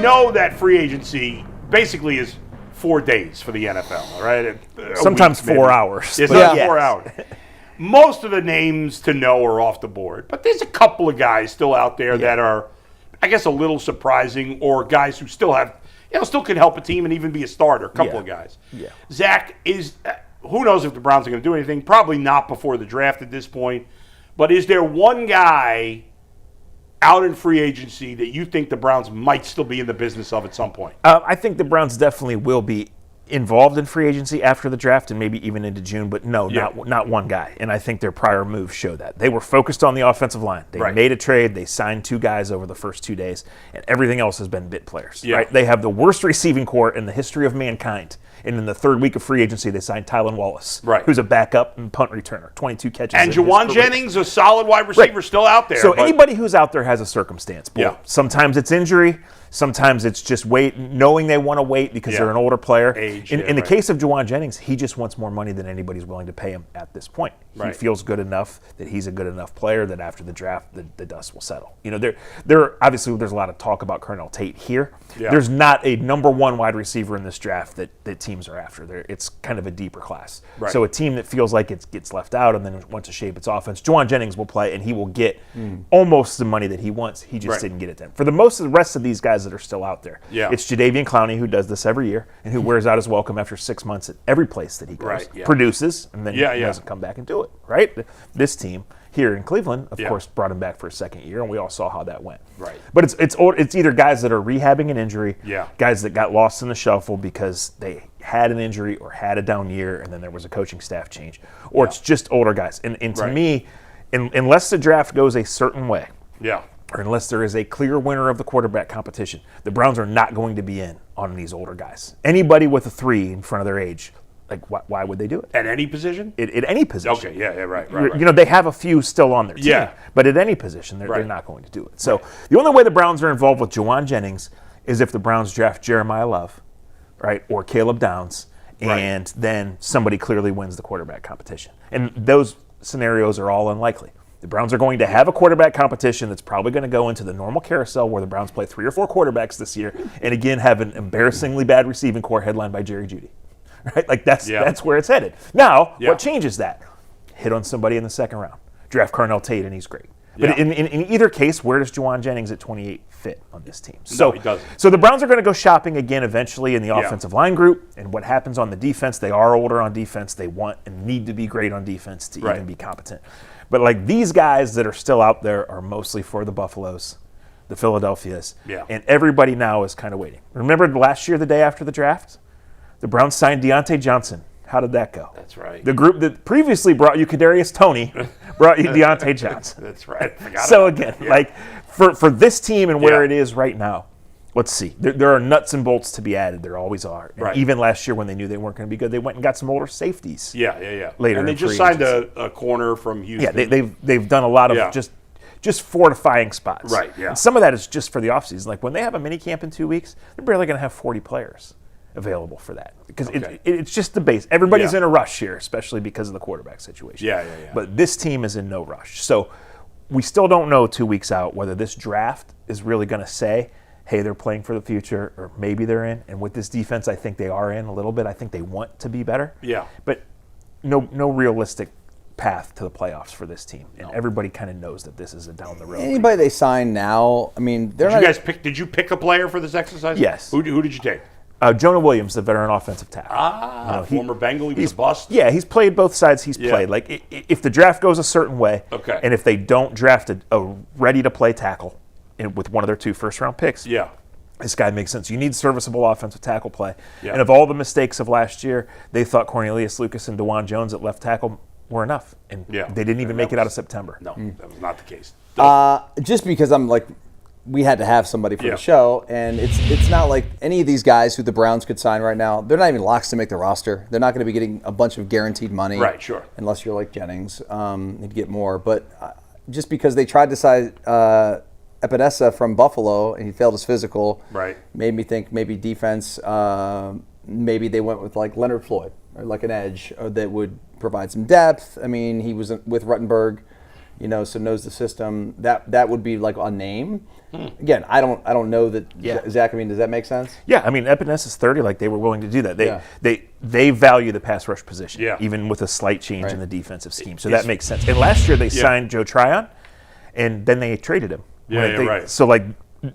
know that free agency basically is 4 days for the NFL, right? Sometimes 4 hours. It's not 4 hours. Most of the names to know are off the board, but there's a couple of guys still out there that are, I guess, a little surprising, or guys who still have, still can help a team and even be a starter. A couple of guys. Yeah. Zach, who knows if the Browns are going to do anything? Probably not before the draft at this point. But is there one guy out in free agency that you think the Browns might still be in the business of at some point? I think the Browns definitely will be involved in free agency after the draft and maybe even into June, but not one guy. And I think their prior moves show that. They were focused on the offensive line. They made a trade. They signed 2 guys over the first 2 days, and everything else has been bit players. Right? They have the worst receiving corps in the history of mankind. And in the third week of free agency, they signed Tylan Wallace, who's a backup and punt returner, 22 catches. And Juwan Jennings, a solid wide receiver, still out there. So anybody who's out there has a circumstance. Sometimes it's injury. Sometimes it's just knowing they want to wait because they're an older player. In the case of Juwan Jennings, he just wants more money than anybody's willing to pay him at this point. He feels good enough that he's a good enough player that after the draft, the dust will settle. Obviously there's a lot of talk about Cornell Tate here. There's not a number 1 wide receiver in this draft that teams are after. It's kind of a deeper class. So a team that feels like it gets left out and then wants to shape its offense, Juwan Jennings will play and he will get almost the money that he wants. He just didn't get it then. For the most of the rest of these guys that are still out there, it's Jadeveon Clowney who does this every year and who wears out his welcome after 6 months at every place that he goes, produces, and then he doesn't come back and do it. This team here in Cleveland, of course, brought him back for a second year, and we all saw how that went. But it's either guys that are rehabbing an injury, guys that got lost in the shuffle because they had an injury or had a down year, and then there was a coaching staff change, or it's just older guys. And to me, unless the draft goes a certain way, or unless there is a clear winner of the quarterback competition, the Browns are not going to be in on these older guys. Anybody with a 3 in front of their age, why would they do it? At any position? At any position. Okay, right. They have a few still on their team, but at any position, they're not going to do it. So the only way the Browns are involved with Juwan Jennings is if the Browns draft Jeremiah Love, or Caleb Downs, and then somebody clearly wins the quarterback competition. And those scenarios are all unlikely. The Browns are going to have a quarterback competition that's probably going to go into the normal carousel where the Browns play 3 or 4 quarterbacks this year, and again have an embarrassingly bad receiving corps headlined by Jerry Jeudy. That's where it's headed. Now, what changes that? Hit on somebody in the second round. Draft Cornell Tate, and he's great. But in either case, where does Juwan Jennings at 28 fit on this team? No, he doesn't. So the Browns are going to go shopping again eventually in the offensive line group. And what happens on the defense, they are older on defense. They want and need to be great on defense to even be competent. But these guys that are still out there are mostly for the Buffaloes, the Philadelphias. And everybody now is kind of waiting. Remember last year, the day after the draft? The Browns signed Deontay Johnson. How did that go? That's right. The group that previously brought you Kadarius Toney brought you Deontay Johnson. That's right. So again, for this team and where it is right now, let's see. There are nuts and bolts to be added. There always are. And even last year when they knew they weren't going to be good, they went and got some older safeties. Later, and they just signed a corner from Houston. They've done a lot of just fortifying spots. And some of that is just for the offseason. When they have a mini camp in 2 weeks, they're barely going to have 40 players available for that because it's just the base. Everybody's in a rush here, especially because of the quarterback situation. But this team is in no rush. So we still don't know 2 weeks out whether this draft is really going to say, hey, they're playing for the future, or maybe they're in. And with this defense, I think they are in a little bit. I think they want to be better. But no realistic path to the playoffs for this team. And everybody kind of knows that this is a down the road. Anybody they sign now, I mean, Did you pick a player for this exercise? Yes. Who did you take? Jonah Williams, the veteran offensive tackle. Former Bengal. He was a bust. Yeah, he's played both sides. He's played. If the draft goes a certain way, and if they don't draft a ready-to-play tackle with one of their 2 first-round picks, this guy makes sense. You need serviceable offensive tackle play. And of all the mistakes of last year, they thought Cornelius Lucas and DeJuan Jones at left tackle were enough. And they didn't even make it out of September. No, that was not the case. Just because we had to have somebody for the show, and it's not like any of these guys who the Browns could sign right now, they're not even locks to make the roster. They're not going to be getting a bunch of guaranteed money. Unless you're like Jennings. You'd get more. But just because they tried to sign Epinesa from Buffalo, and he failed his physical, made me think maybe defense, maybe they went with Leonard Floyd, or an edge that would provide some depth. I mean, he was with Ruttenberg. so knows the system. That would be like a name. Again, I don't know that. Zach, I mean, does that make sense? Yeah, I mean, Epinesa is 30. Like, they were willing to do that. They value the pass rush position, even with a slight change in the defensive scheme. So that makes sense. And last year they signed Joe Tryon, and then they traded him. Right. So like,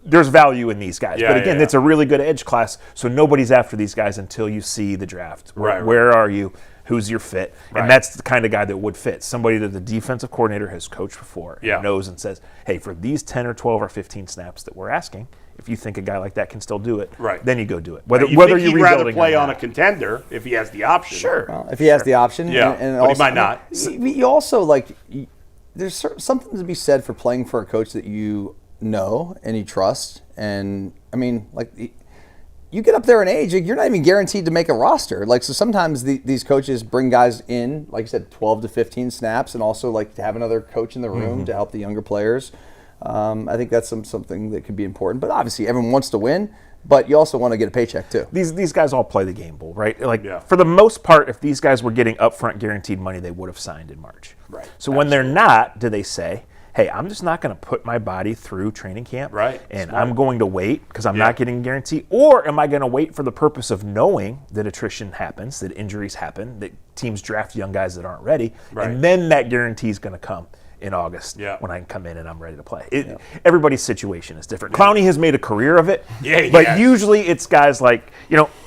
there's value in these guys. But again, it's a really good edge class. So nobody's after these guys until you see the draft. Where are you? Who's your fit? And that's the kind of guy that would fit. Somebody that the defensive coordinator has coached before and knows and says, hey, for these 10 or 12 or 15 snaps that we're asking, if you think a guy like that can still do it, then you go do it. Whether he'd rather play on a contender if he has the option. Sure. Well, if he has the option. And but also, he might not. You also, there's something to be said for playing for a coach that you know and you trust. And, I mean, you get up there in age, you're not even guaranteed to make a roster. So sometimes these coaches bring guys in, like I said, 12 to 15 snaps, and also to have another coach in the room to help the younger players. I think that's something that could be important. But obviously, everyone wants to win, but you also want to get a paycheck too. These guys all play the game, Bull, right? For the most part, if these guys were getting upfront guaranteed money, they would have signed in March. Right. So when they're not, do they say, hey, I'm just not going to put my body through training camp, and I'm going to wait because I'm not getting a guarantee? Or am I going to wait for the purpose of knowing that attrition happens, that injuries happen, that teams draft young guys that aren't ready, and then that guarantee is going to come in August when I can come in and I'm ready to play. Everybody's situation is different. Clowney has made a career of it, but usually it's guys like,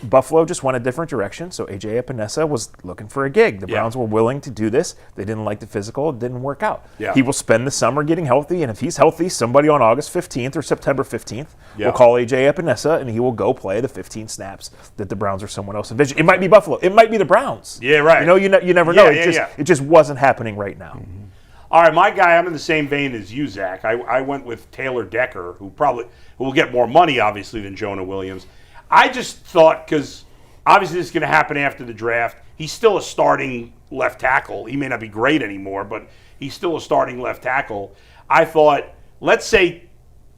Buffalo just went a different direction, so A.J. Epinesa was looking for a gig. The Browns were willing to do this. They didn't like the physical. It didn't work out. He will spend the summer getting healthy, and if he's healthy, somebody on August 15th or September 15th will call A.J. Epinesa, and he will go play the 15 snaps that the Browns or someone else envisioned. It might be Buffalo. It might be the Browns. Yeah, right. You never know. It just wasn't happening right now. Mm-hmm. All right, my guy, I'm in the same vein as you, Zach. I went with Taylor Decker, who will get more money, obviously, than Jonah Williams. I just thought, because obviously this is going to happen after the draft, he's still a starting left tackle. He may not be great anymore, but he's still a starting left tackle. I thought, let's say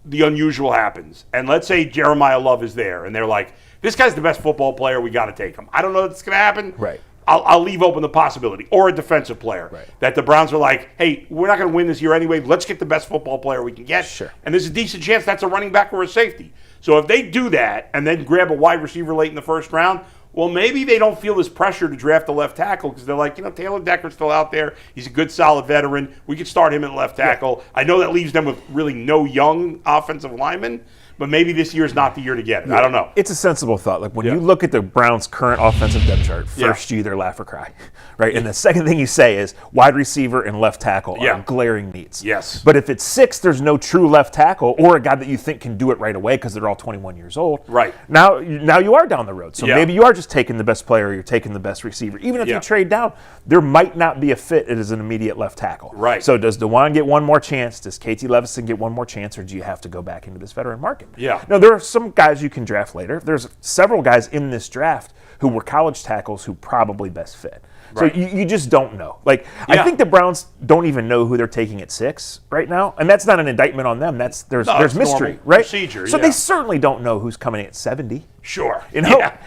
the unusual happens, and let's say Jeremiah Love is there, and they're like, this guy's the best football player, we got to take him. I don't know if it's going to happen. Right. I'll leave open the possibility, or a defensive player that the Browns are like, hey, we're not going to win this year anyway. Let's get the best football player we can get. Sure. And there's a decent chance that's a running back or a safety. So if they do that and then grab a wide receiver late in the first round, well, maybe they don't feel this pressure to draft a left tackle because they're like, Taylor Decker's still out there. He's a good, solid veteran. We could start him at left tackle. I know that leaves them with really no young offensive linemen. But maybe this year is not the year to get it. I don't know. It's a sensible thought. When you look at the Browns' current offensive depth chart, first you either laugh or cry, right? And the second thing you say is wide receiver and left tackle are glaring needs. Yes. But if it's 6, there's no true left tackle or a guy that you think can do it right away because they're all 21 years old. Right. Now you are down the road. So maybe you are just taking the best player or you're taking the best receiver. Even if you trade down, there might not be a fit as an immediate left tackle. Right. So does DeJuan get one more chance? Does KT Levison get one more chance? Or do you have to go back into this veteran market? Yeah. No, there are some guys you can draft later. There's several guys in this draft who were college tackles who probably best fit. So you just don't know. I think the Browns don't even know who they're taking at 6 right now, and that's not an indictment on them. There's mystery, right? Procedure, so they certainly don't know who's coming at 70. Sure. And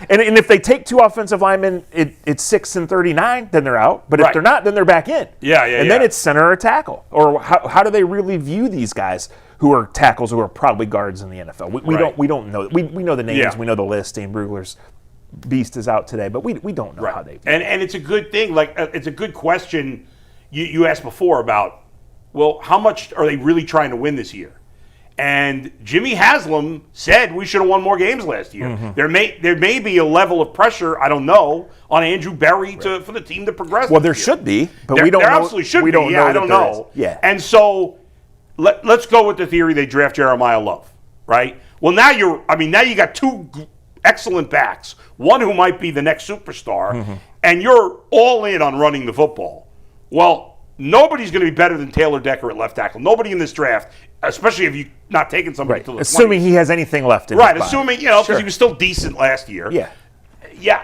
if they take 2 offensive linemen at 6 and 39, then they're out. But if they're not, then they're back in. And then it's center or tackle. Or how do they really view these guys who are tackles who are probably guards in the NFL? We don't know. We know the names. We know the list. Dane Brugler's beast is out today, but we don't know how they view it. And it's a good thing. It's a good question you asked before about, well, how much are they really trying to win this year? And Jimmy Haslam said we should have won more games last year. Mm-hmm. There may be a level of pressure, I don't know, on Andrew Berry for the team to progress. Well, there should be, but we don't know. There absolutely should be. I don't know. Yeah. And so let's go with the theory they draft Jeremiah Love, right? Well, now you got 2 excellent backs, one who might be the next superstar, and you're all in on running the football. Well, nobody's going to be better than Taylor Decker at left tackle. Nobody in this draft, especially if you're not taking somebody to the 20s. Assuming he has anything left in his body. Assuming, because he was still decent last year. Yeah. Yeah,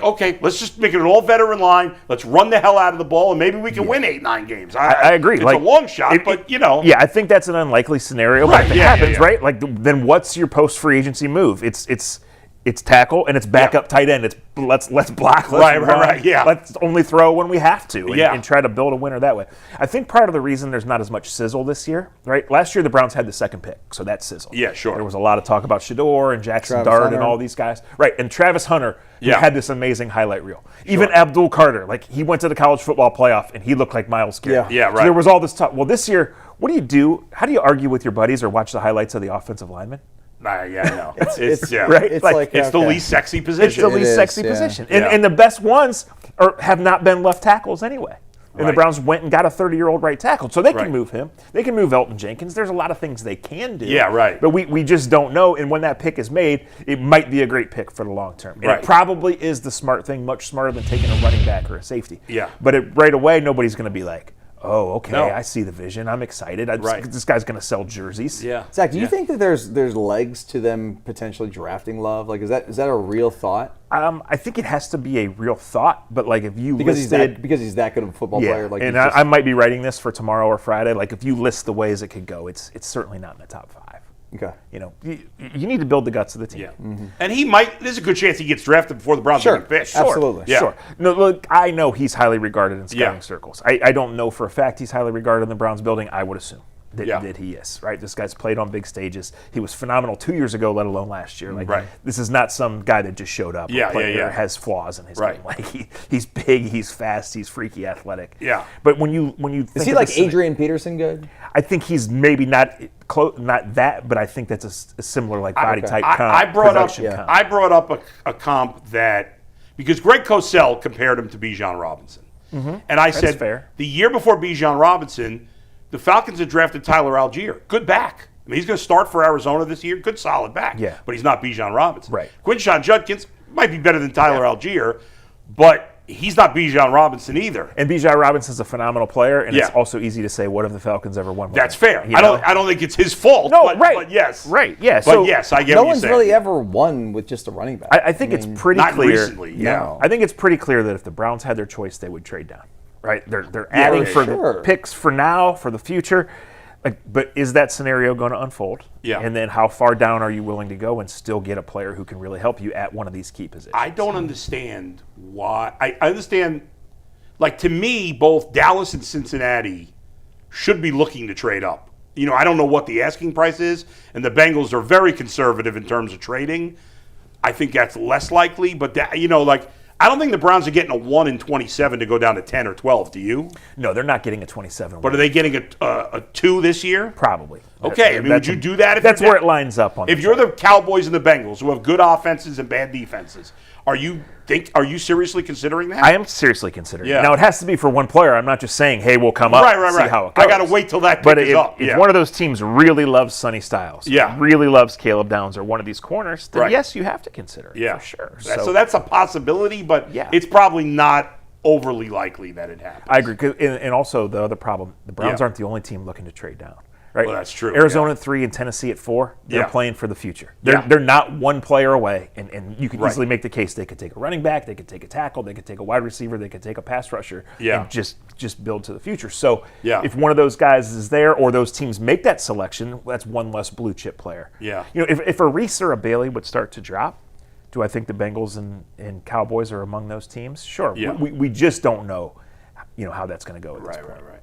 okay, let's just make it an all-veteran line. Let's run the hell out of the ball, and maybe we can win 8-9 games. I agree. It's a long shot, but. Yeah, I think that's an unlikely scenario, but if it happens, right? Then what's your post-free agency move? It's it's tackle and it's backup tight end. It's let's block, let's run, yeah. Let's only throw when we have to, and, yeah. and try to build a winner that way. I think part of the reason there's not as much sizzle this year, right? Last year the Browns had the second pick, so that's sizzle. Yeah, sure. There was a lot of talk about Shador and Jackson Travis Dart Hunter. and all these guys, right? And Travis Hunter, who Yeah. had this amazing highlight reel. Even Abdul Carter, like he went to the college football playoff and he looked like Myles Garrett. Yeah, right. So there was all this talk. Well, this year, what do you do? How do you argue with your buddies or watch the highlights of the offensive lineman? Yeah, I know. It's yeah. Right? It's Like, It's the least sexy It's position. the least is, sexy yeah. position. Yeah. And the best ones have not been left tackles anyway. And the Right. Browns went and got a 30-year-old right tackle. So they can Right. move him. They can move Elgton Jenkins. There's a lot of things they can do. Yeah, right. But we just don't know. And when that pick is made, it might be a great pick for the long term. And Right. it probably is the smart thing, much smarter than taking a running back or a safety. Yeah. But right away, nobody's going to be like, oh, okay, No. I see the vision. I'm excited. Right. This guy's going to sell jerseys. Yeah. Zach, do you Yeah. think that there's legs to them potentially drafting Love? Like, is that a real thought? I think it has to be a real thought. But like if you Because listed, he's that good of a football yeah, player. Like, and he's just- I might be writing this for tomorrow or Friday. Like if you list the ways it could go, it's certainly not in the top 5. okay. You know, you need to build the guts of the team. Yeah. And he might. There's a good chance he gets drafted before the Browns Sure. even pick. Absolutely. Yeah. Sure. No, look, I know he's highly regarded in scouting Yeah. circles. I don't know for a fact he's highly regarded in the Browns building. I would assume that, Yeah. that he is, right? This guy's played on big stages. He was phenomenal 2 years ago, let alone last year. Like, Right. This is not some guy that just showed up. Yeah, or player yeah. has flaws in his Right. game. Like he's big, he's fast, he's freaky athletic. Yeah. But when you think Is he of like this- Adrian Peterson good? I think he's maybe not not that, but I think that's a similar like body Okay. type comp. I brought up. production comp. I brought up a comp that because Greg Cosell compared him to Bijan Robinson, and I said fair. the year before Bijan Robinson, the Falcons had drafted Tyler Algier, good back. I mean, he's going to start for Arizona this year, good solid back. Yeah. But he's not Bijan Robinson. Right. Quinshon Judkins might be better than Tyler Algier, but he's not Bijan Robinson either. And Bijan Robinson's a phenomenal player, and it's Yeah. also easy to say, what if the Falcons ever won? That's fair. You I know? don't think it's his fault. No, but, right. But yes. Right, yeah. But So yes, I get No what you're one's saying. really ever won with just a running back. I think it's pretty Not clear. recently. Yeah. No. I think it's pretty clear that if the Browns had their choice, they would trade down. Right? They're adding for sure. the picks for now, for the future. Like, but is that scenario going to unfold? Yeah. And then how far down are you willing to go and still get a player who can really help you at one of these key positions? I don't understand why. I understand, like, to me, both Dallas and Cincinnati should be looking to trade up. You know, I don't know what the asking price is, and the Bengals are very conservative in terms of trading. I think that's less likely, but, that, you know, like, I don't think the Browns are getting a 1 in 27 to go down to 10 or 12, do you? No, they're not getting a 27. But are they getting a 2 this year? Probably. Okay, I mean, would you do that? If That's you're where it lines up on. If you're the Cowboys and the Bengals, who have good offenses and bad defenses, are you seriously considering that? I am seriously considering. Yeah. Now it has to be for one player. I'm not just saying, "Hey, we'll come up." Right. See how it goes. I got to wait till that pick But is if, up. if Yeah. one of those teams really loves Sonny Styles, Yeah. really loves Caleb Downs, or one of these corners, then Right. yes, you have to consider it Yeah, for sure. So that's a possibility, but Yeah. it's probably not overly likely that it happens. I agree. And also the other problem: the Browns Yeah. aren't the only team looking to trade down. Right? Well, that's true, Arizona yeah. at 3 and Tennessee at 4. They're Yeah. playing for the future. Yeah. They're not one player away, and you can Right. easily make the case they could take a running back, they could take a tackle, they could take a wide receiver, they could take a pass rusher, Yeah. and just build to the future. So Yeah. if one of those guys is there, or those teams make that selection, that's one less blue chip player. Yeah. You know, if a Reese or a Bailey would start to drop, do I think the Bengals and Cowboys are among those teams? Sure. Yeah. We just don't know, how that's going to go at this point. Right.